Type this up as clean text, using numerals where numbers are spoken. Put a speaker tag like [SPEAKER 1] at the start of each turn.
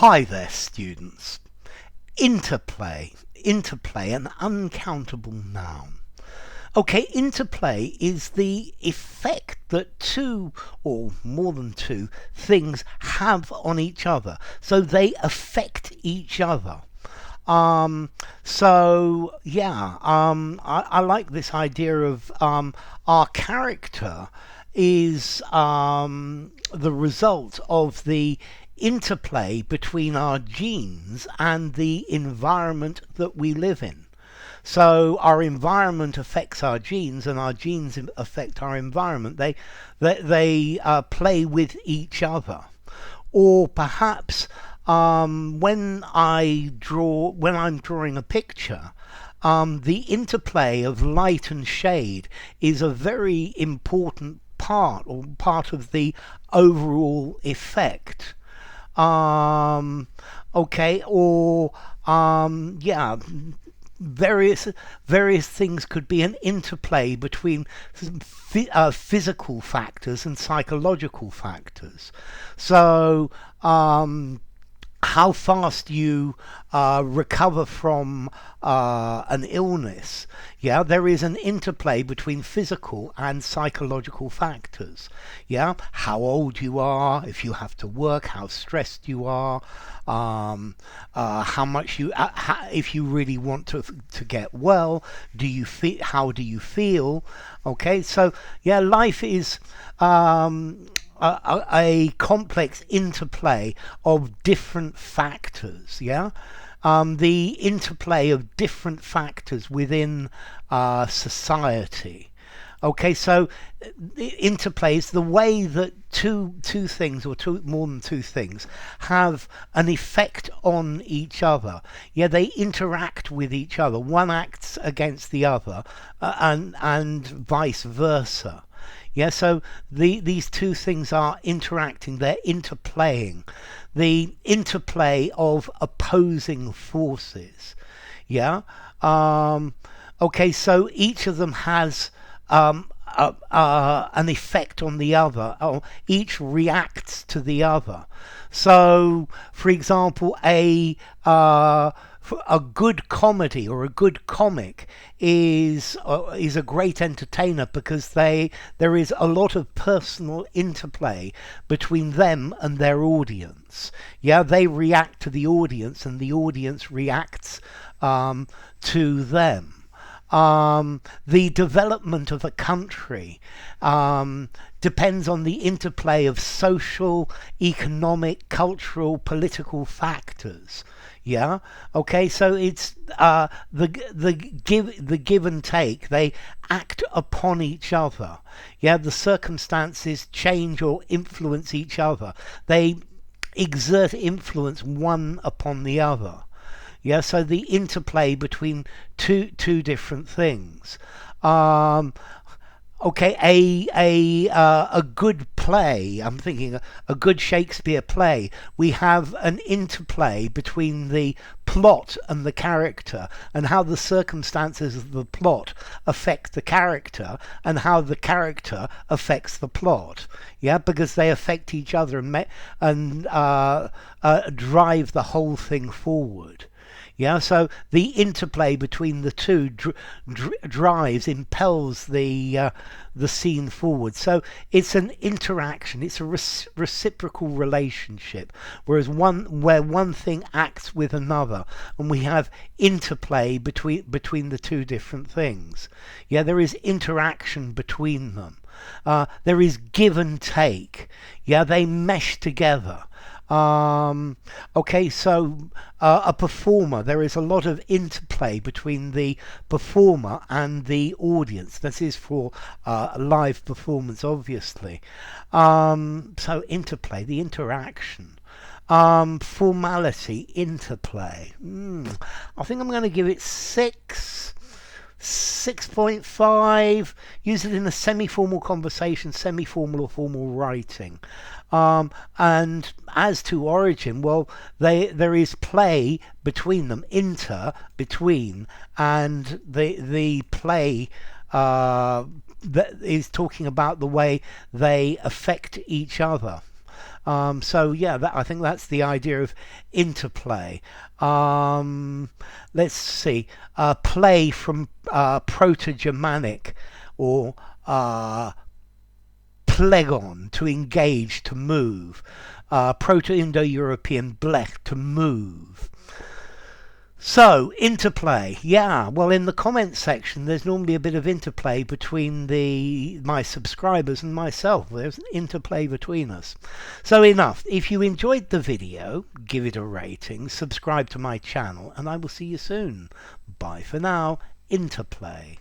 [SPEAKER 1] Hi there, students. Interplay. Interplay, an uncountable noun. Okay, interplay is the effect that two or more than two things have on each other. So they affect each other. I like this idea of our character is the result of the interplay between our genes and the environment that we live in. So our environment affects our genes, and our genes affect our environment. They play with each other. Or perhaps when I'm drawing a picture, the interplay of light and shade is a very important part of the overall effect. Um, okay, or yeah, various things could be an interplay between physical factors and psychological factors. So how fast you recover from an illness. Yeah, there is an interplay between physical and psychological factors. Yeah, how old you are, if you have to work, how stressed you are, how much if you really want to get well, how do you feel? Okay, so yeah, life is a complex interplay of different factors. Yeah, the interplay of different factors within society. Okay, so the interplay is the way that two things, or more than two things, have an effect on each other. Yeah, they interact with each other. One acts against the other, and vice versa. Yeah, so these two things are interacting, they're interplaying. The interplay of opposing forces. Yeah. Okay, so each of them has an effect on the other. Each reacts to the other. So, for example, a good comedy or a good comic is a great entertainer because there is a lot of personal interplay between them and their audience. Yeah, they react to the audience, and the audience reacts to them. The development of a country depends on the interplay of social, economic, cultural, political factors. Yeah. Okay. So it's the give and take. They act upon each other. Yeah. The circumstances change or influence each other. They exert influence one upon the other. Yeah, so the interplay between two different things. Okay, a good play. I'm thinking a good Shakespeare play. We have an interplay between the plot and the character, and how the circumstances of the plot affect the character, and how the character affects the plot. Yeah, because they affect each other and drive the whole thing forward. Yeah, so the interplay between the two drives, impels the scene forward. So it's an interaction. It's a reciprocal relationship, where one thing acts with another, and we have interplay between the two different things. Yeah, there is interaction between them. There is give and take. Yeah, they mesh together. Okay, so a performer, there is a lot of interplay between the performer and the audience. This is for live performance, obviously. So interplay, the interaction. Formality, interplay. I think I'm going to give it 6.5. Use it in a semi-formal conversation, semi-formal or formal writing. And as to origin, well, there is play between them, between, and the play that is talking about the way they affect each other. So yeah, I think that's the idea of interplay. Um, let's see, play from Proto-Germanic, or plegon, to engage, to move. Proto-Indo-European blech, to move. So, interplay. Yeah, well, in the comments section, there's normally a bit of interplay between my subscribers and myself. There's an interplay between us. So enough. If you enjoyed the video, give it a rating, subscribe to my channel, and I will see you soon. Bye for now. Interplay.